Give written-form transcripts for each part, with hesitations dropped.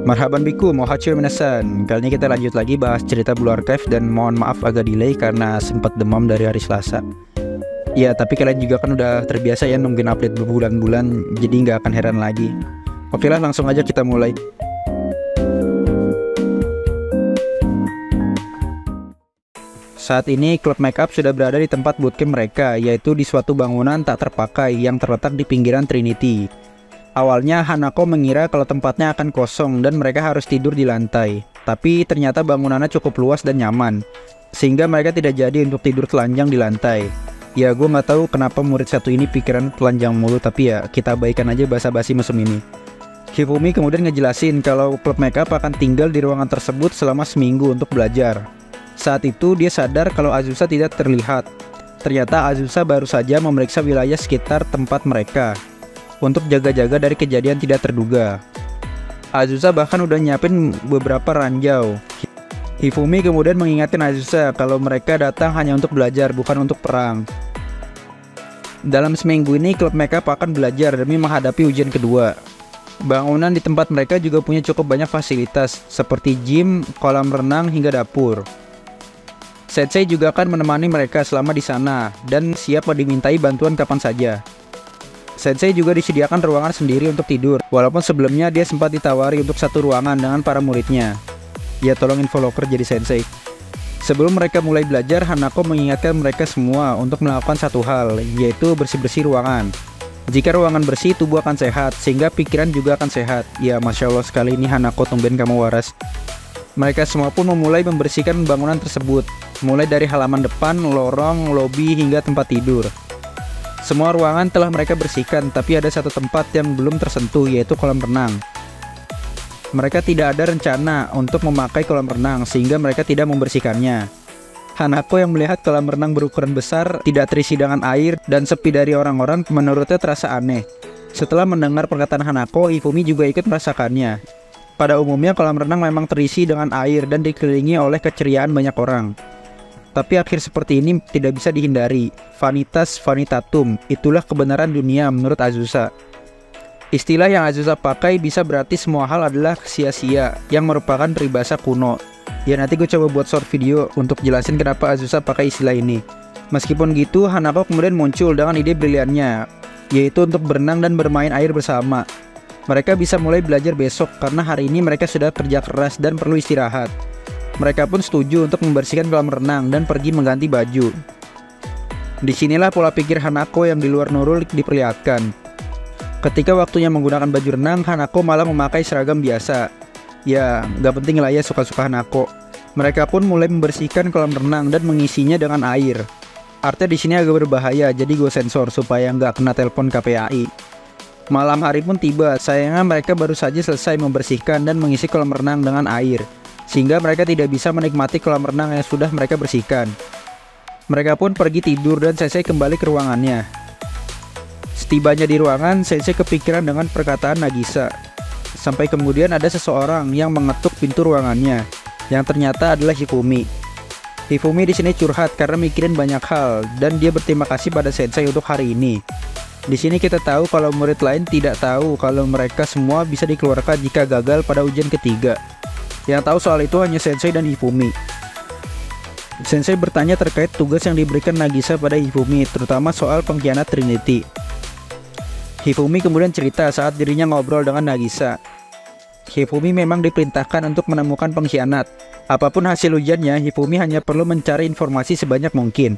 Marhaban bikum, ohacho minasan. Kali ini kita lanjut lagi bahas cerita Blue Archive dan mohon maaf agak delay karena sempat demam dari hari Selasa. Ya, tapi kalian juga kan udah terbiasa ya nungguin update berbulan-bulan, jadi nggak akan heran lagi. Oke lah, langsung aja kita mulai. Saat ini klub makeup sudah berada di tempat bootcamp mereka, yaitu di suatu bangunan tak terpakai yang terletak di pinggiran Trinity. Awalnya Hanako mengira kalau tempatnya akan kosong dan mereka harus tidur di lantai. Tapi ternyata bangunannya cukup luas dan nyaman, sehingga mereka tidak jadi untuk tidur telanjang di lantai. Ya, gue nggak tahu kenapa murid satu ini pikiran telanjang mulu, tapi ya kita abaikan aja basa-basi musim ini. Hifumi kemudian ngejelasin kalau klub makeup akan tinggal di ruangan tersebut selama seminggu untuk belajar. Saat itu dia sadar kalau Azusa tidak terlihat. Ternyata Azusa baru saja memeriksa wilayah sekitar tempat mereka untuk jaga-jaga dari kejadian tidak terduga. Azusa bahkan udah nyiapin beberapa ranjau. Hifumi kemudian mengingatkan Azusa kalau mereka datang hanya untuk belajar, bukan untuk perang. Dalam seminggu ini klub makeup akan belajar demi menghadapi ujian kedua. Bangunan di tempat mereka juga punya cukup banyak fasilitas seperti gym, kolam renang, hingga dapur. Sensei juga akan menemani mereka selama di sana dan siap dimintai bantuan kapan saja. Sensei juga disediakan ruangan sendiri untuk tidur, walaupun sebelumnya dia sempat ditawari untuk satu ruangan dengan para muridnya. Ya, tolong info loker jadi sensei. Sebelum mereka mulai belajar, Hanako mengingatkan mereka semua untuk melakukan satu hal, yaitu bersih-bersih ruangan. Jika ruangan bersih, tubuh akan sehat, sehingga pikiran juga akan sehat. Ya, Masya Allah sekali ini Hanako, tumben kamu waras. Mereka semua pun memulai membersihkan bangunan tersebut, mulai dari halaman depan, lorong, lobi, hingga tempat tidur. Semua ruangan telah mereka bersihkan, tapi ada satu tempat yang belum tersentuh, yaitu kolam renang. Mereka tidak ada rencana untuk memakai kolam renang, sehingga mereka tidak membersihkannya. Hanako yang melihat kolam renang berukuran besar, tidak terisi dengan air, dan sepi dari orang-orang, menurutnya terasa aneh. Setelah mendengar perkataan Hanako, Hifumi juga ikut merasakannya. Pada umumnya kolam renang memang terisi dengan air dan dikelilingi oleh keceriaan banyak orang. Tapi akhir seperti ini tidak bisa dihindari. Vanitas vanitatum, itulah kebenaran dunia menurut Azusa. Istilah yang Azusa pakai bisa berarti semua hal adalah sia-sia, yang merupakan peribahasa kuno. Ya, nanti gue coba buat short video untuk jelasin kenapa Azusa pakai istilah ini. Meskipun gitu, Hanako kemudian muncul dengan ide briliannya, yaitu untuk berenang dan bermain air bersama. Mereka bisa mulai belajar besok karena hari ini mereka sudah kerja keras dan perlu istirahat. Mereka pun setuju untuk membersihkan kolam renang dan pergi mengganti baju. Disinilah pola pikir Hanako yang di luar Nurul diperlihatkan. Ketika waktunya menggunakan baju renang, Hanako malah memakai seragam biasa. Ya, nggak penting lah ya, suka-suka Hanako. Mereka pun mulai membersihkan kolam renang dan mengisinya dengan air. Artinya di sini agak berbahaya, jadi gue sensor supaya nggak kena telepon KPAI. Malam hari pun tiba, sayangnya mereka baru saja selesai membersihkan dan mengisi kolam renang dengan air, sehingga mereka tidak bisa menikmati kolam renang yang sudah mereka bersihkan. Mereka pun pergi tidur dan Sensei kembali ke ruangannya. Setibanya di ruangan, Sensei kepikiran dengan perkataan Nagisa. Sampai kemudian ada seseorang yang mengetuk pintu ruangannya, yang ternyata adalah Hifumi. Hifumi di sini curhat karena mikirin banyak hal dan dia berterima kasih pada Sensei untuk hari ini. Di sini kita tahu kalau murid lain tidak tahu kalau mereka semua bisa dikeluarkan jika gagal pada ujian ketiga. Yang tahu soal itu hanya Sensei dan Hifumi. Sensei bertanya terkait tugas yang diberikan Nagisa pada Hifumi, terutama soal pengkhianat Trinity. Hifumi kemudian cerita saat dirinya ngobrol dengan Nagisa. Hifumi memang diperintahkan untuk menemukan pengkhianat. Apapun hasil ujiannya, Hifumi hanya perlu mencari informasi sebanyak mungkin.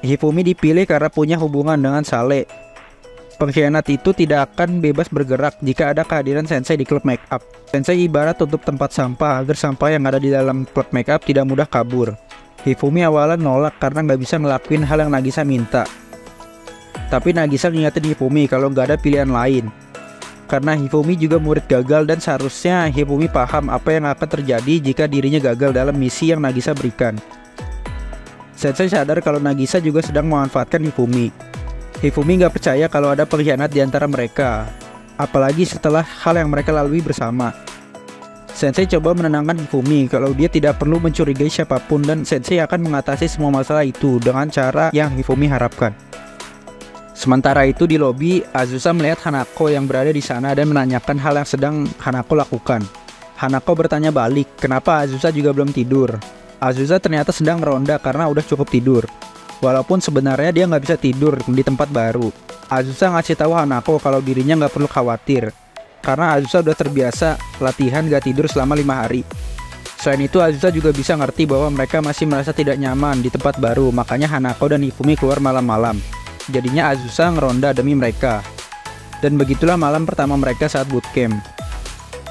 Hifumi dipilih karena punya hubungan dengan Sale. Pengkhianat itu tidak akan bebas bergerak jika ada kehadiran Sensei di klub makeup. Sensei ibarat tutup tempat sampah agar sampah yang ada di dalam klub makeup tidak mudah kabur. Hifumi awalnya nolak karena nggak bisa ngelakuin hal yang Nagisa minta. Tapi Nagisa ngingetin Hifumi kalau nggak ada pilihan lain. Karena Hifumi juga murid gagal dan seharusnya Hifumi paham apa yang akan terjadi jika dirinya gagal dalam misi yang Nagisa berikan. Sensei sadar kalau Nagisa juga sedang memanfaatkan Hifumi. Hifumi nggak percaya kalau ada pengkhianat di antara mereka, apalagi setelah hal yang mereka lalui bersama. Sensei coba menenangkan Hifumi kalau dia tidak perlu mencurigai siapapun dan Sensei akan mengatasi semua masalah itu dengan cara yang Hifumi harapkan. Sementara itu di lobi, Azusa melihat Hanako yang berada di sana dan menanyakan hal yang sedang Hanako lakukan. Hanako bertanya balik, kenapa Azusa juga belum tidur. Azusa ternyata sedang meronda karena udah cukup tidur. Walaupun sebenarnya dia nggak bisa tidur di tempat baru. Azusa ngasih tahu Hanako kalau dirinya nggak perlu khawatir, karena Azusa udah terbiasa latihan gak tidur selama 5 hari. Selain itu, Azusa juga bisa ngerti bahwa mereka masih merasa tidak nyaman di tempat baru, makanya Hanako dan Hifumi keluar malam-malam. Jadinya Azusa ngeronda demi mereka. Dan begitulah malam pertama mereka saat bootcamp.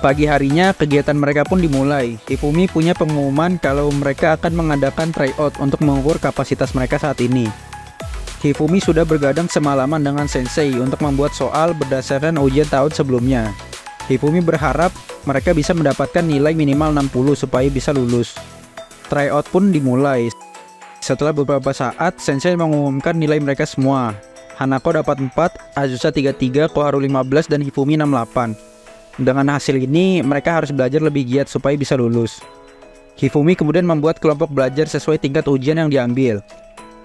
Pagi harinya, kegiatan mereka pun dimulai. Hifumi punya pengumuman kalau mereka akan mengadakan tryout untuk mengukur kapasitas mereka saat ini. Hifumi sudah bergadang semalaman dengan sensei untuk membuat soal berdasarkan ujian tahun sebelumnya. Hifumi berharap mereka bisa mendapatkan nilai minimal 60 supaya bisa lulus. Tryout pun dimulai. Setelah beberapa saat, sensei mengumumkan nilai mereka semua. Hanako dapat 4, Azusa 33, Koharu 15, dan Hifumi 68. Dengan hasil ini, mereka harus belajar lebih giat supaya bisa lulus. Hifumi kemudian membuat kelompok belajar sesuai tingkat ujian yang diambil.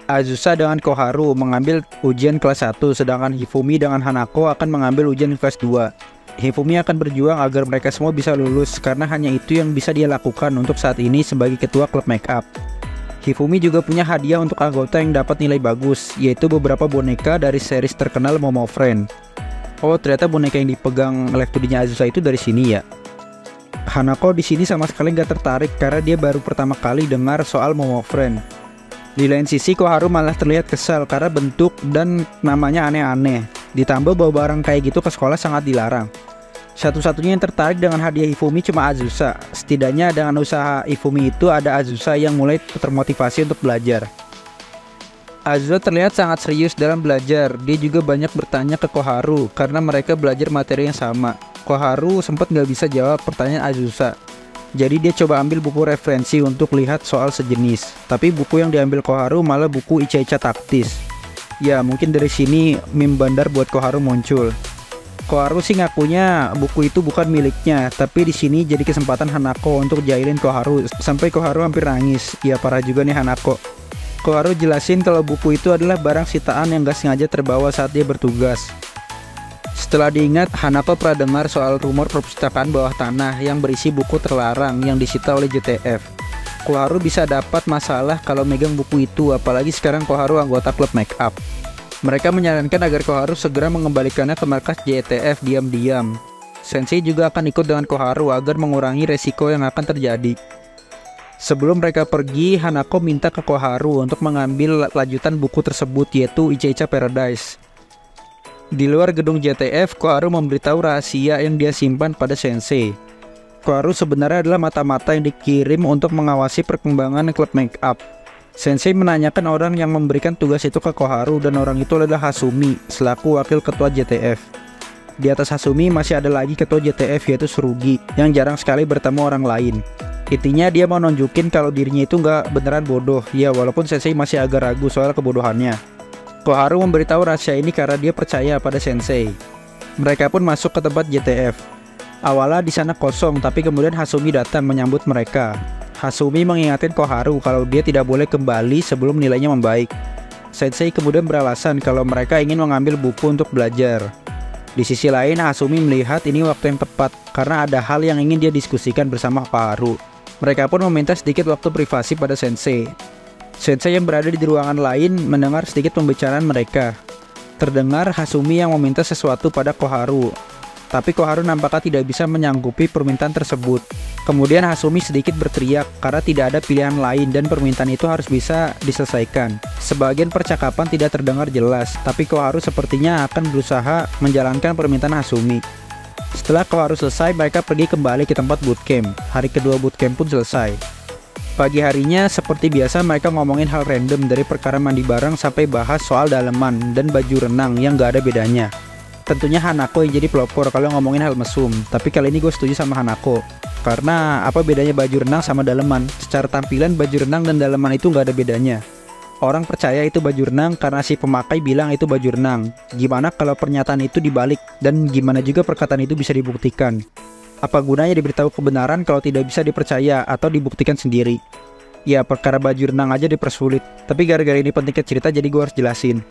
Azusa dengan Koharu mengambil ujian kelas 1, sedangkan Hifumi dengan Hanako akan mengambil ujian kelas 2. Hifumi akan berjuang agar mereka semua bisa lulus, karena hanya itu yang bisa dia lakukan untuk saat ini sebagai ketua klub make up. Hifumi juga punya hadiah untuk anggota yang dapat nilai bagus, yaitu beberapa boneka dari series terkenal Momo Friend. Oh, ternyata boneka yang dipegang oleh studinya Azusa itu dari sini ya. Hanako di sini sama sekali nggak tertarik karena dia baru pertama kali dengar soal Momo Friend. Di lain sisi, Koharu malah terlihat kesal karena bentuk dan namanya aneh-aneh. Ditambah bawa barang kayak gitu ke sekolah sangat dilarang. Satu-satunya yang tertarik dengan hadiah Hifumi cuma Azusa. Setidaknya dengan usaha Hifumi itu ada Azusa yang mulai termotivasi untuk belajar. Azusa terlihat sangat serius dalam belajar. Dia juga banyak bertanya ke Koharu karena mereka belajar materi yang sama. Koharu sempat nggak bisa jawab pertanyaan Azusa. Jadi dia coba ambil buku referensi untuk lihat soal sejenis. Tapi buku yang diambil Koharu malah buku Ica-Ica taktis. Ya, mungkin dari sini meme bandar buat Koharu muncul. Koharu sih ngakunya buku itu bukan miliknya, tapi di sini jadi kesempatan Hanako untuk jahilin Koharu sampai Koharu hampir nangis. Ya, parah juga nih Hanako. Koharu jelasin kalau buku itu adalah barang sitaan yang gak sengaja terbawa saat dia bertugas. Setelah diingat, Hanako pernah dengar soal rumor perpustakaan bawah tanah yang berisi buku terlarang yang disita oleh JTF. Koharu bisa dapat masalah kalau megang buku itu, apalagi sekarang Koharu anggota klub make up. Mereka menyarankan agar Koharu segera mengembalikannya ke markas JTF diam-diam. Sensei juga akan ikut dengan Koharu agar mengurangi resiko yang akan terjadi. Sebelum mereka pergi, Hanako minta ke Koharu untuk mengambil lanjutan buku tersebut, yaitu Ica-Ica Paradise. Di luar gedung JTF, Koharu memberitahu rahasia yang dia simpan pada Sensei. Koharu sebenarnya adalah mata-mata yang dikirim untuk mengawasi perkembangan klub make up. Sensei menanyakan orang yang memberikan tugas itu ke Koharu, dan orang itu adalah Hasumi selaku wakil ketua JTF. Di atas Hasumi masih ada lagi ketua JTF, yaitu Surugi, yang jarang sekali bertemu orang lain. Intinya dia mau nunjukin kalau dirinya itu nggak beneran bodoh, ya walaupun Sensei masih agak ragu soal kebodohannya. Koharu memberitahu rahasia ini karena dia percaya pada Sensei. Mereka pun masuk ke tempat JTF. Awalnya di sana kosong, tapi kemudian Hasumi datang menyambut mereka. Hasumi mengingatkan Koharu kalau dia tidak boleh kembali sebelum nilainya membaik. Sensei kemudian beralasan kalau mereka ingin mengambil buku untuk belajar. Di sisi lain, Hasumi melihat ini waktu yang tepat karena ada hal yang ingin dia diskusikan bersama Koharu. Mereka pun meminta sedikit waktu privasi pada Sensei. Sensei yang berada di ruangan lain mendengar sedikit pembicaraan mereka. Terdengar Hasumi yang meminta sesuatu pada Koharu. Tapi Koharu nampaknya tidak bisa menyanggupi permintaan tersebut. Kemudian Hasumi sedikit berteriak karena tidak ada pilihan lain dan permintaan itu harus bisa diselesaikan. Sebagian percakapan tidak terdengar jelas, tapi Koharu sepertinya akan berusaha menjalankan permintaan Hasumi. Setelah Koharu selesai, mereka pergi kembali ke tempat bootcamp. Hari kedua bootcamp pun selesai. Pagi harinya, seperti biasa mereka ngomongin hal random dari perkara mandi bareng sampai bahas soal daleman dan baju renang yang gak ada bedanya. Tentunya Hanako yang jadi pelopor kalau ngomongin hal mesum, tapi kali ini gue setuju sama Hanako. Karena apa bedanya baju renang sama daleman? Secara tampilan baju renang dan daleman itu nggak ada bedanya. Orang percaya itu baju renang karena si pemakai bilang itu baju renang. Gimana kalau pernyataan itu dibalik? Dan gimana juga perkataan itu bisa dibuktikan? Apa gunanya diberitahu kebenaran kalau tidak bisa dipercaya atau dibuktikan sendiri? Ya perkara baju renang aja dipersulit, tapi gara-gara ini pentingnya cerita jadi gue harus jelasin.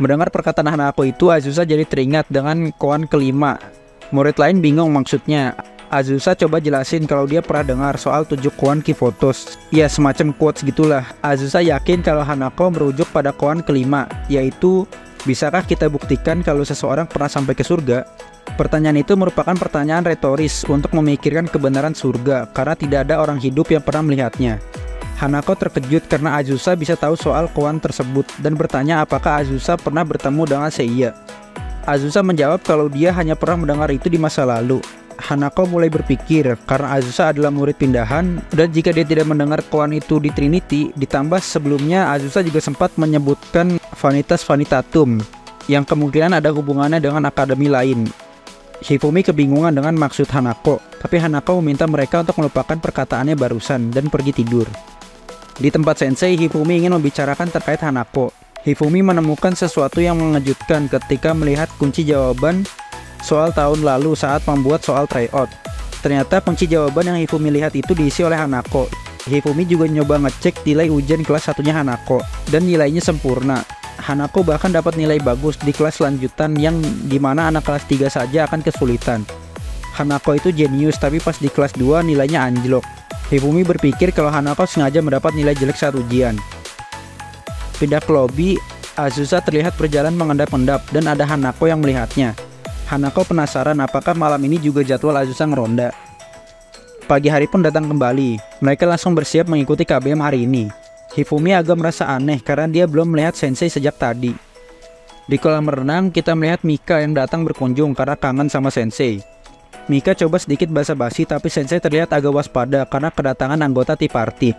Mendengar perkataan Hanako itu, Azusa jadi teringat dengan koan kelima. Murid lain bingung maksudnya. Azusa coba jelasin kalau dia pernah dengar soal 7 koan Kifotos. Ya, semacam quotes gitulah. Azusa yakin kalau Hanako merujuk pada koan kelima, yaitu, bisakah kita buktikan kalau seseorang pernah sampai ke surga? Pertanyaan itu merupakan pertanyaan retoris untuk memikirkan kebenaran surga, karena tidak ada orang hidup yang pernah melihatnya. Hanako terkejut karena Azusa bisa tahu soal koan tersebut dan bertanya apakah Azusa pernah bertemu dengan Seiya. Azusa menjawab kalau dia hanya pernah mendengar itu di masa lalu. Hanako mulai berpikir karena Azusa adalah murid pindahan dan jika dia tidak mendengar koan itu di Trinity, ditambah sebelumnya Azusa juga sempat menyebutkan Vanitas Vanitatum yang kemungkinan ada hubungannya dengan akademi lain. Hifumi kebingungan dengan maksud Hanako, tapi Hanako meminta mereka untuk melupakan perkataannya barusan dan pergi tidur. Di tempat Sensei, Hifumi ingin membicarakan terkait Hanako. Hifumi menemukan sesuatu yang mengejutkan ketika melihat kunci jawaban soal tahun lalu saat membuat soal tryout. Ternyata kunci jawaban yang Hifumi lihat itu diisi oleh Hanako. Hifumi juga nyoba ngecek nilai ujian kelas satunya Hanako, dan nilainya sempurna. Hanako bahkan dapat nilai bagus di kelas lanjutan yang dimana anak kelas 3 saja akan kesulitan. Hanako itu jenius, tapi pas di kelas 2 nilainya anjlok. Hifumi berpikir kalau Hanako sengaja mendapat nilai jelek saat ujian. Pindah ke lobi, Azusa terlihat berjalan mengendap-endap dan ada Hanako yang melihatnya. Hanako penasaran apakah malam ini juga jadwal Azusa ngeronda. Pagi hari pun datang kembali. Mereka langsung bersiap mengikuti KBM hari ini. Hifumi agak merasa aneh karena dia belum melihat Sensei sejak tadi. Di kolam renang, kita melihat Mika yang datang berkunjung karena kangen sama Sensei. Mika coba sedikit basa-basi tapi Sensei terlihat agak waspada karena kedatangan anggota Tea Party.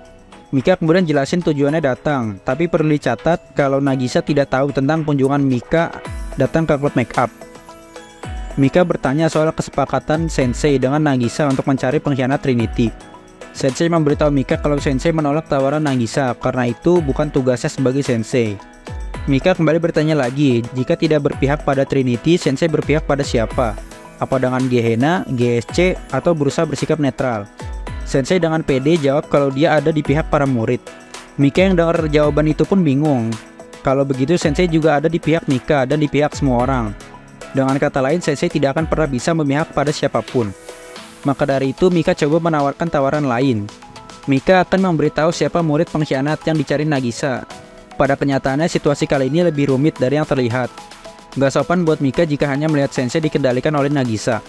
Mika kemudian jelasin tujuannya datang, tapi perlu dicatat kalau Nagisa tidak tahu tentang kunjungan Mika datang ke klub make up. Mika bertanya soal kesepakatan Sensei dengan Nagisa untuk mencari pengkhianat Trinity. Sensei memberitahu Mika kalau Sensei menolak tawaran Nagisa karena itu bukan tugasnya sebagai Sensei. Mika kembali bertanya lagi, jika tidak berpihak pada Trinity, Sensei berpihak pada siapa? Apa dengan Gehenna, GSC, atau berusaha bersikap netral? Sensei dengan pede jawab kalau dia ada di pihak para murid. Mika yang dengar jawaban itu pun bingung. Kalau begitu Sensei juga ada di pihak Mika dan di pihak semua orang. Dengan kata lain, Sensei tidak akan pernah bisa memihak pada siapapun. Maka dari itu, Mika coba menawarkan tawaran lain. Mika akan memberitahu siapa murid pengkhianat yang dicari Nagisa. Pada kenyataannya, situasi kali ini lebih rumit dari yang terlihat. Gak sopan buat Mika jika hanya melihat Sensei dikendalikan oleh Nagisa.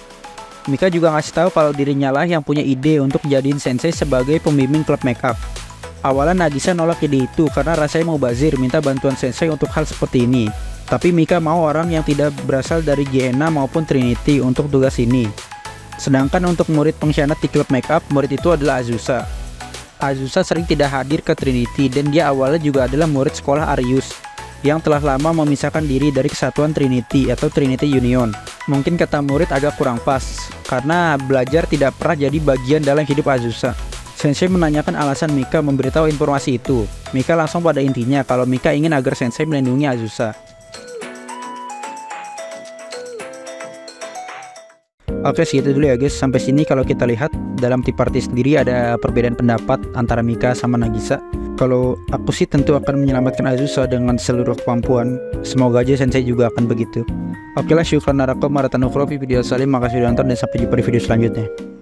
Mika juga ngasih tahu kalau dirinya lah yang punya ide untuk jadiin Sensei sebagai pembimbing klub makeup. Awalnya Nagisa nolak ide itu karena rasanya mau bazir minta bantuan Sensei untuk hal seperti ini. Tapi Mika mau orang yang tidak berasal dari Gehenna maupun Trinity untuk tugas ini. Sedangkan untuk murid pengkhianat di klub makeup, murid itu adalah Azusa. Azusa sering tidak hadir ke Trinity dan dia awalnya juga adalah murid sekolah Arius yang telah lama memisahkan diri dari kesatuan Trinity atau Trinity Union. Mungkin kata murid agak kurang pas, karena belajar tidak pernah jadi bagian dalam hidup Azusa. Sensei menanyakan alasan Mika memberitahu informasi itu. Mika langsung pada intinya kalau Mika ingin agar Sensei melindungi Azusa. Oke, segitu dulu ya guys. Sampai sini kalau kita lihat dalam Tea Party sendiri ada perbedaan pendapat antara Mika sama Nagisa. Kalau aku sih tentu akan menyelamatkan Azusa dengan seluruh kemampuan. Semoga aja Sensei juga akan begitu. Oke lah, syukran narakom maratanu video salim. Makasih sudah nonton dan sampai jumpa di video selanjutnya.